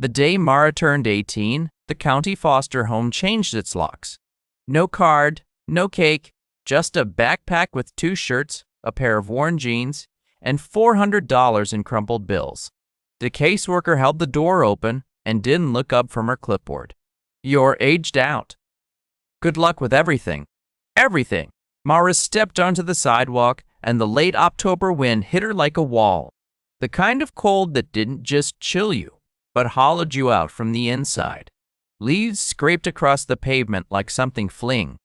The day Mara turned 18, the county foster home changed its locks. No card, no cake, just a backpack with 2 shirts, a pair of worn jeans, and $400 in crumpled bills. The caseworker held the door open and didn't look up from her clipboard. "You're aged out. Good luck with everything." Everything. Mara stepped onto the sidewalk, and the late October wind hit her like a wall. The kind of cold that didn't just chill you, but hollowed you out from the inside. Leaves scraped across the pavement like something fleeing.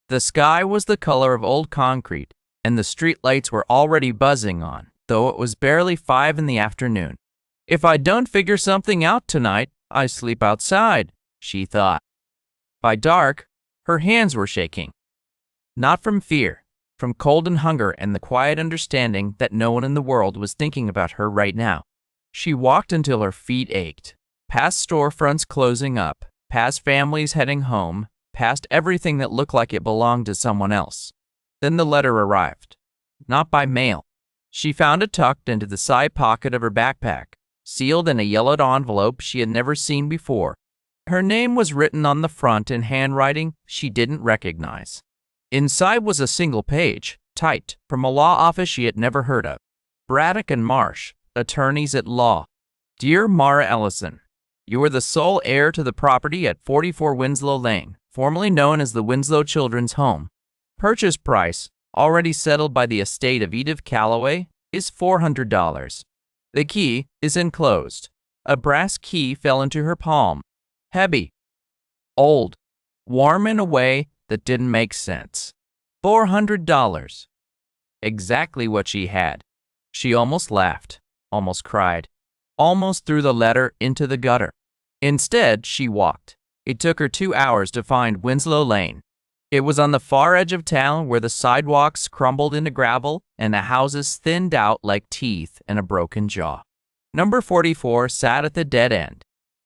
The sky was the color of old concrete, and the streetlights were already buzzing on, though it was barely 5 in the afternoon. "If I don't figure something out tonight, I sleep outside," she thought. By dark, her hands were shaking. Not from fear, from cold and hunger and the quiet understanding that no one in the world was thinking about her right now. She walked until her feet ached, past storefronts closing up, past families heading home, past everything that looked like it belonged to someone else. Then the letter arrived. Not by mail. She found it tucked into the side pocket of her backpack, sealed in a yellowed envelope she had never seen before. Her name was written on the front in handwriting she didn't recognize. Inside was a single page, typed from a law office she had never heard of. Braddock and Marsh, attorneys at law. Dear Mara Ellison, you are the sole heir to the property at 44 Winslow Lane, formerly known as the Winslow Children's Home. Purchase price, already settled by the estate of Edith Calloway, is $400. The key is enclosed. A brass key fell into her palm. Heavy, old, warm in a way that didn't make sense. $400. Exactly what she had. She almost laughed, almost cried, almost threw the letter into the gutter. Instead, she walked. It took her 2 hours to find Winslow Lane. It was on the far edge of town where the sidewalks crumbled into gravel and the houses thinned out like teeth in a broken jaw. Number 44 sat at the dead end.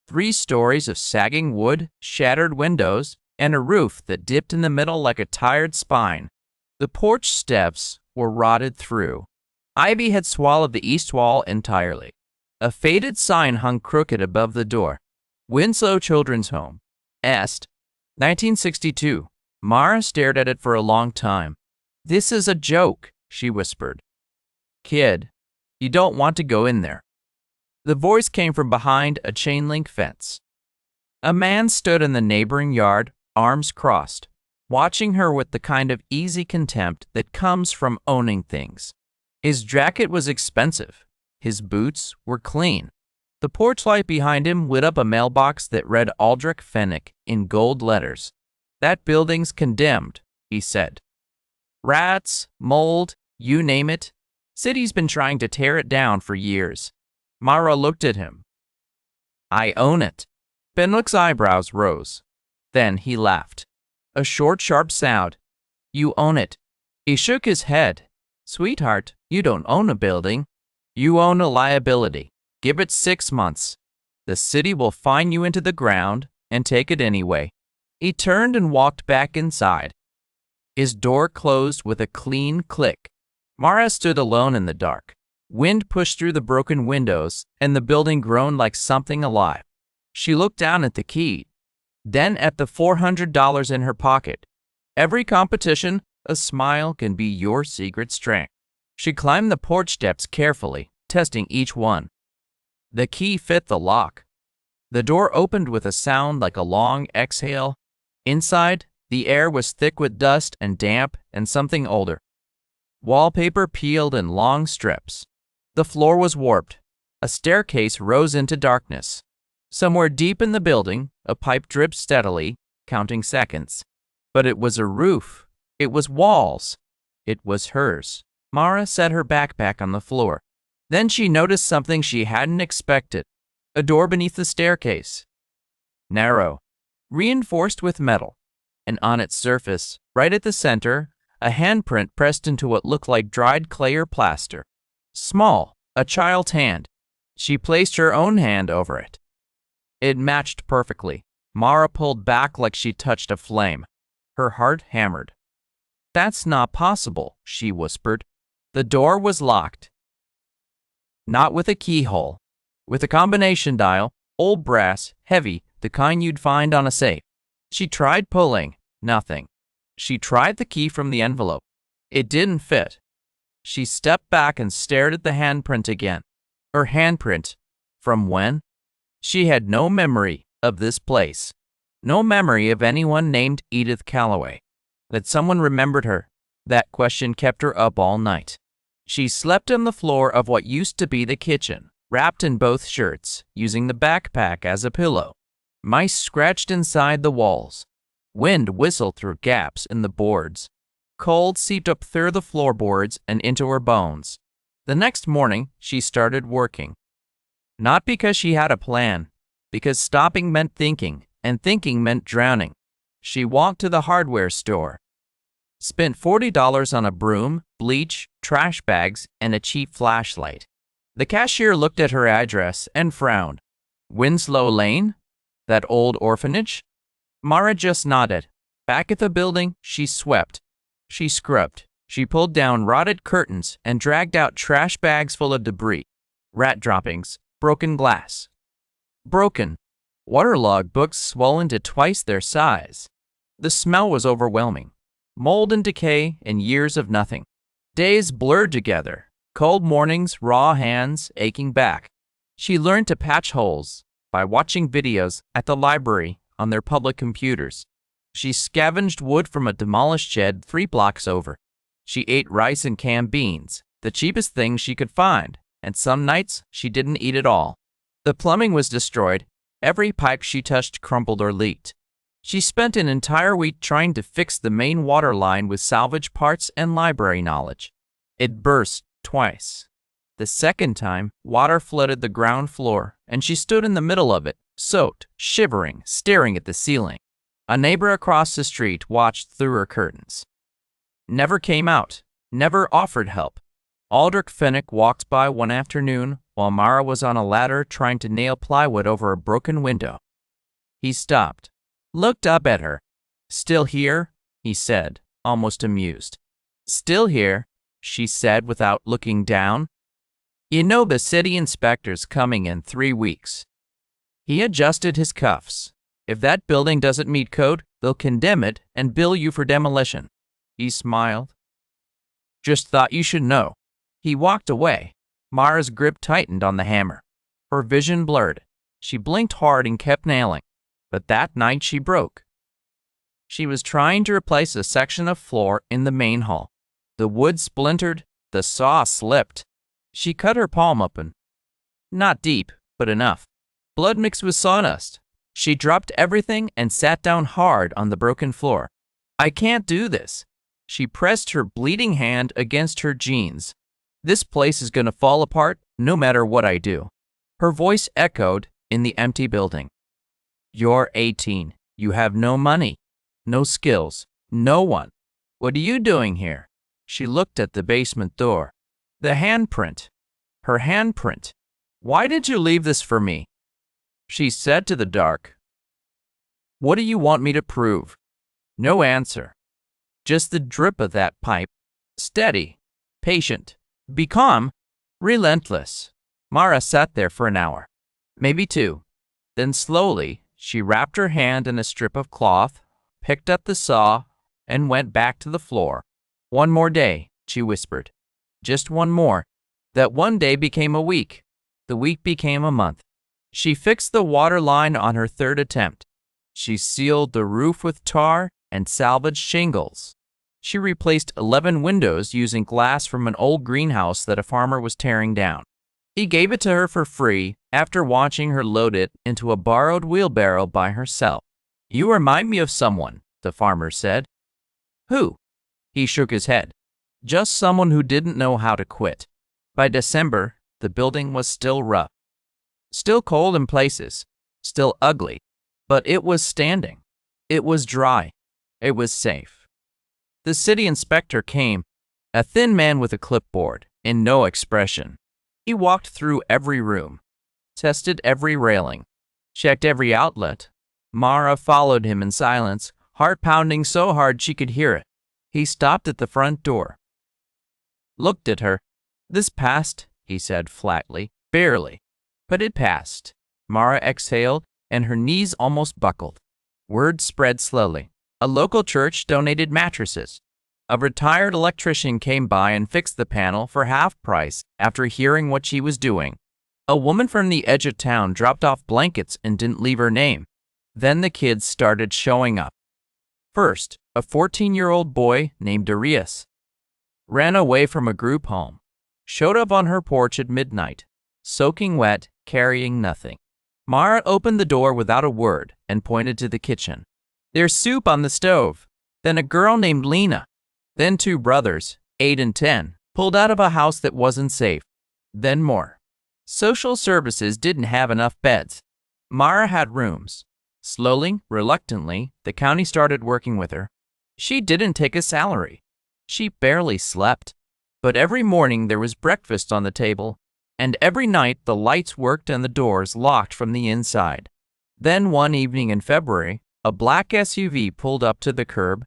3 stories of sagging wood, shattered windows, and a roof that dipped in the middle like a tired spine. The porch steps were rotted through. Ivy had swallowed the east wall entirely. A faded sign hung crooked above the door. Winslow Children's Home. Est. 1962. Mara stared at it for a long time. "This is a joke," she whispered. "Kid, you don't want to go in there." The voice came from behind a chain-link fence. A man stood in the neighboring yard, arms crossed, watching her with the kind of easy contempt that comes from owning things. His jacket was expensive. His boots were clean. The porch light behind him lit up a mailbox that read Aldrich Fennick in gold letters. "That building's condemned," he said. "Rats, mold, you name it. City's been trying to tear it down for years." Mara looked at him. "I own it." Fenwick's eyebrows rose. Then he laughed. A short, sharp sound. "You own it." He shook his head. "Sweetheart, you don't own a building. You own a liability. Give it 6 months. The city will fine you into the ground and take it anyway." He turned and walked back inside. His door closed with a clean click. Mara stood alone in the dark. Wind pushed through the broken windows, and the building groaned like something alive. She looked down at the key, then at the $400 in her pocket. Every competition, a smile can be your secret strength. She climbed the porch steps carefully, testing each one. The key fit the lock. The door opened with a sound like a long exhale. Inside, the air was thick with dust and damp and something older. Wallpaper peeled in long strips. The floor was warped. A staircase rose into darkness. Somewhere deep in the building, a pipe dripped steadily, counting seconds. But it was a roof. It was walls. It was hers. Mara set her backpack on the floor. Then she noticed something she hadn't expected. A door beneath the staircase. Narrow, reinforced with metal. And on its surface, right at the center, a handprint pressed into what looked like dried clay or plaster. Small, a child's hand. She placed her own hand over it. It matched perfectly. Mara pulled back like she touched a flame. Her heart hammered. "That's not possible," she whispered. The door was locked. Not with a keyhole. With a combination dial, Old brass, heavy, the kind you'd find on a safe. She tried pulling. Nothing. She tried the key from the envelope. It didn't fit. She stepped back and stared at the handprint again. Her handprint. From when? She had no memory of this place. No memory of anyone named Edith Calloway. That someone remembered her. That question kept her up all night. She slept on the floor of what used to be the kitchen, wrapped in both shirts, using the backpack as a pillow. Mice scratched inside the walls. Wind whistled through gaps in the boards. Cold seeped up through the floorboards and into her bones. The next morning, she started working. Not because she had a plan, because stopping meant thinking, and thinking meant drowning. She walked to the hardware store. Spent $40 on a broom, bleach, trash bags, and a cheap flashlight. The cashier looked at her address and frowned. Winslow Lane? That old orphanage? Mara just nodded. Back at the building, she swept. She scrubbed. She pulled down rotted curtains and dragged out trash bags full of debris. Rat droppings, broken glass. Broken. Waterlogged books swollen to twice their size. The smell was overwhelming. Mold and decay and years of nothing. Days blurred together. Cold mornings, raw hands, aching back. She learned to patch holes by watching videos at the library on their public computers. She scavenged wood from a demolished shed 3 blocks over. She ate rice and canned beans, the cheapest thing she could find, and some nights she didn't eat at all. The plumbing was destroyed. Every pipe she touched crumbled or leaked. She spent an entire week trying to fix the main water line with salvage parts and library knowledge. It burst twice. The second time, water flooded the ground floor, and she stood in the middle of it, soaked, shivering, staring at the ceiling. A neighbor across the street watched through her curtains. Never came out, never offered help. Aldrich Finnick walked by one afternoon while Mara was on a ladder trying to nail plywood over a broken window. He stopped, looked up at her. "Still here?" he said, almost amused. "Still here," she said without looking down. "You know the city inspector's coming in 3 weeks." He adjusted his cuffs. "If that building doesn't meet code, they'll condemn it and bill you for demolition." He smiled. "Just thought you should know." He walked away. Mara's grip tightened on the hammer. Her vision blurred. She blinked hard and kept nailing. But that night she broke. She was trying to replace a section of floor in the main hall. The wood splintered. The saw slipped. She cut her palm open. Not deep, but enough. Blood mixed with sawdust. She dropped everything and sat down hard on the broken floor. "I can't do this." She pressed her bleeding hand against her jeans. "This place is going to fall apart no matter what I do." Her voice echoed in the empty building. "You're 18. You have no money, no skills, no one. What are you doing here?" She looked at the basement door. The handprint. Her handprint. "Why did you leave this for me?" She said to the dark. "What do you want me to prove?" No answer. Just the drip of that pipe. Steady, patient, be calm, relentless. Mara sat there for an hour, maybe 2. Then slowly, she wrapped her hand in a strip of cloth, picked up the saw, and went back to the floor. "One more day," she whispered. "Just one more." That one day became a week. The week became a month. She fixed the water line on her 3rd attempt. She sealed the roof with tar and salvaged shingles. She replaced 11 windows using glass from an old greenhouse that a farmer was tearing down. He gave it to her for free after watching her load it into a borrowed wheelbarrow by herself. "You remind me of someone," the farmer said. "Who?" He shook his head. "Just someone who didn't know how to quit." By December, the building was still rough. Still cold in places. Still ugly. But it was standing. It was dry. It was safe. The city inspector came, a thin man with a clipboard and no expression. He walked through every room, tested every railing, checked every outlet. Mara followed him in silence, heart pounding so hard she could hear it. He stopped at the front door. Looked at her. "This passed," he said flatly. "Barely. But it passed." Mara exhaled, and her knees almost buckled. Word spread slowly. A local church donated mattresses. A retired electrician came by and fixed the panel for half price after hearing what she was doing. A woman from the edge of town dropped off blankets and didn't leave her name. Then the kids started showing up. First, a 14-year-old boy named Darius ran away from a group home, showed up on her porch at midnight, soaking wet, carrying nothing. Mara opened the door without a word and pointed to the kitchen. There's soup on the stove. Then a girl named Lena. Then 2 brothers, 8 and 10, pulled out of a house that wasn't safe. Then more. Social services didn't have enough beds. Mara had rooms. Slowly, reluctantly, the county started working with her. She didn't take a salary. She barely slept. But every morning there was breakfast on the table, and every night the lights worked and the doors locked from the inside. Then one evening in February, a black SUV pulled up to the curb.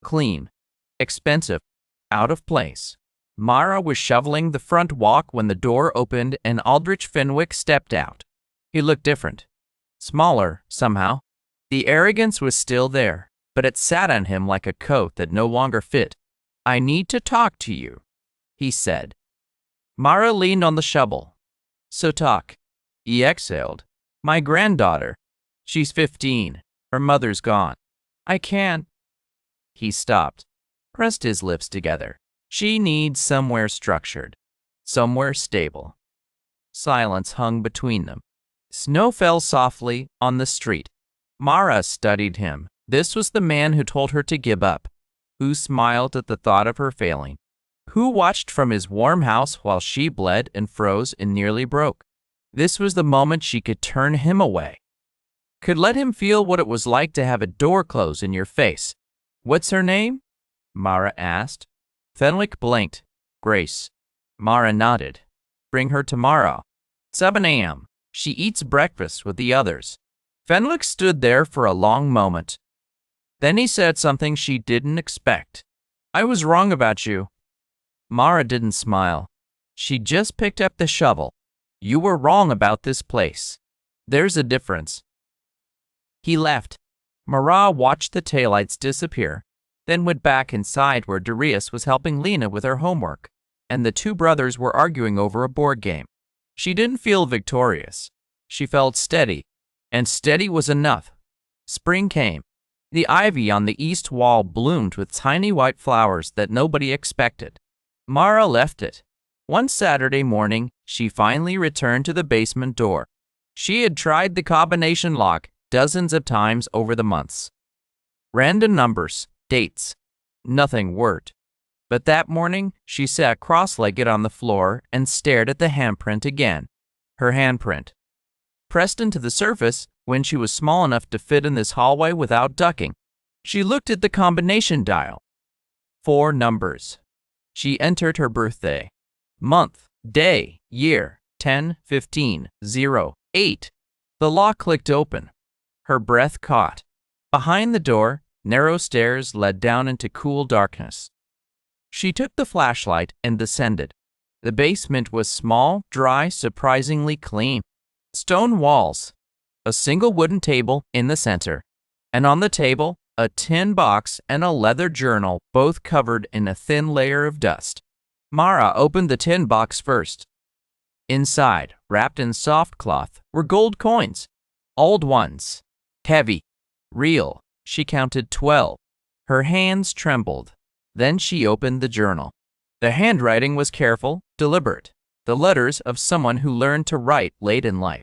Clean, expensive, out of place. Mara was shoveling the front walk when the door opened and Aldrich Fenwick stepped out. He looked different. Smaller, somehow. The arrogance was still there, but it sat on him like a coat that no longer fit. "I need to talk to you," he said. Mara leaned on the shovel. "So talk." He exhaled. "My granddaughter. She's 15. Her mother's gone. I can't." He stopped, pressed his lips together. "She needs somewhere structured, somewhere stable." Silence hung between them. Snow fell softly on the street. Mara studied him. This was the man who told her to give up, who smiled at the thought of her failing, who watched from his warm house while she bled and froze and nearly broke. This was the moment she could turn him away, could let him feel what it was like to have a door close in your face. "What's her name?" Mara asked. Fenwick blinked. "Grace." Mara nodded. "Bring her tomorrow. 7 a.m. She eats breakfast with the others." Fenwick stood there for a long moment. Then he said something she didn't expect. "I was wrong about you." Mara didn't smile. She just picked up the shovel. "You were wrong about this place. There's a difference." He left. Mara watched the taillights disappear, then went back inside where Darius was helping Lena with her homework, and the 2 brothers were arguing over a board game. She didn't feel victorious. She felt steady, and steady was enough. Spring came. The ivy on the east wall bloomed with tiny white flowers that nobody expected. Mara left it. One Saturday morning, she finally returned to the basement door. She had tried the combination lock dozens of times over the months. Random numbers, dates. Nothing worked. But that morning, she sat cross-legged on the floor and stared at the handprint again. Her handprint, pressed into the surface when she was small enough to fit in this hallway without ducking. She looked at the combination dial. 4 numbers. She entered her birthday, month, day, year, 10/15/08. The lock clicked open. Her breath caught. Behind the door, narrow stairs led down into cool darkness. She took the flashlight and descended. The basement was small, dry, surprisingly clean. Stone walls, a single wooden table in the center, and on the table, a tin box and a leather journal, both covered in a thin layer of dust. Mara opened the tin box first. Inside, wrapped in soft cloth, were gold coins. Old ones. Heavy. Real. She counted 12. Her hands trembled. Then she opened the journal. The handwriting was careful, deliberate. The letters of someone who learned to write late in life.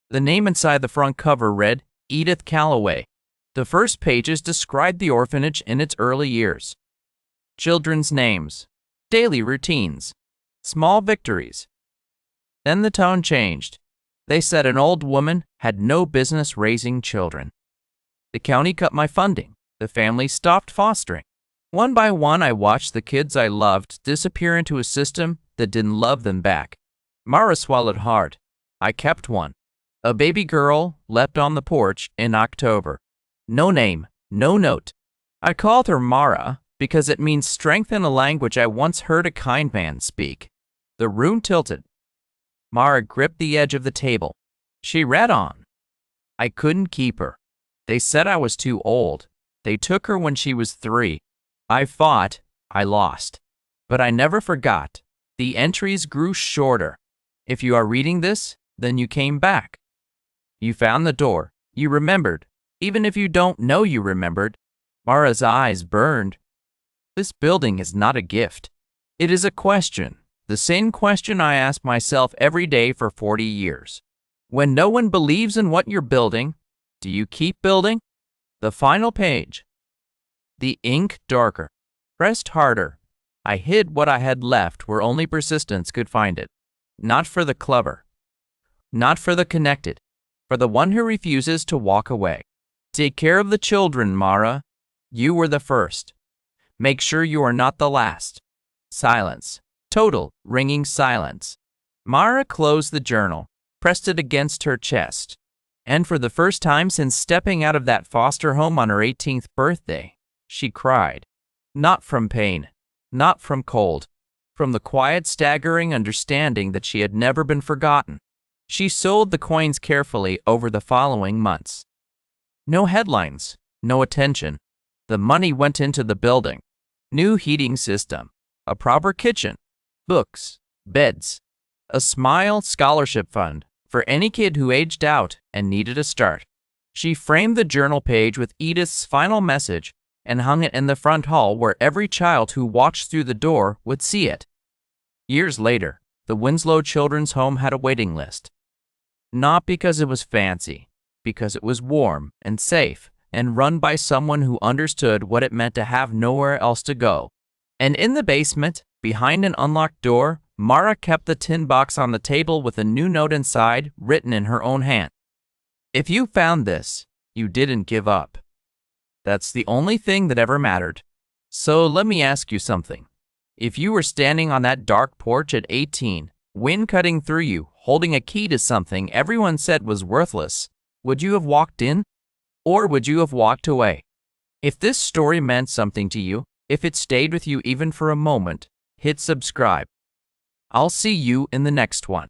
The name inside the front cover read, Edith Calloway. The first pages described the orphanage in its early years. Children's names, daily routines, small victories. Then the tone changed. They said an old woman had no business raising children. The county cut my funding. The family stopped fostering. One by one, I watched the kids I loved disappear into a system that didn't love them back. Mara swallowed hard. I kept one. A baby girl leapt on the porch in October. No name, no note. I called her Mara because it means strength in a language I once heard a kind man speak. The room tilted. Mara gripped the edge of the table. She read on. I couldn't keep her. They said I was too old. They took her when she was 3. I fought. I lost. But I never forgot. The entries grew shorter. If you are reading this, then you came back. You found the door. You remembered. Even if you don't know you remembered. Mara's eyes burned. This building is not a gift. It is a question. The same question I ask myself every day for 40 years. When no one believes in what you're building, do you keep building? The final page. The ink darker. Pressed harder. I hid what I had left where only persistence could find it. Not for the clever. Not for the connected. For the one who refuses to walk away. Take care of the children, Mara. You were the first. Make sure you are not the last. Silence. Total, ringing silence. Mara closed the journal, pressed it against her chest, and for the first time since stepping out of that foster home on her 18th birthday, she cried. Not from pain, not from cold, from the quiet, staggering understanding that she had never been forgotten. She sold the coins carefully over the following months. No headlines, no attention. The money went into the building. New heating system, a proper kitchen, books, beds, a smile scholarship fund for any kid who aged out and needed a start. She framed the journal page with Edith's final message and hung it in the front hall where every child who watched through the door would see it. Years later, the Winslow Children's Home had a waiting list. Not because it was fancy, because it was warm and safe and run by someone who understood what it meant to have nowhere else to go. And in the basement, behind an unlocked door, Mara kept the tin box on the table with a new note inside written in her own hand. If you found this, you didn't give up. That's the only thing that ever mattered. So let me ask you something. If you were standing on that dark porch at 18, wind cutting through you, holding a key to something everyone said was worthless, would you have walked in? Or would you have walked away? If this story meant something to you, if it stayed with you even for a moment, hit subscribe. I'll see you in the next one.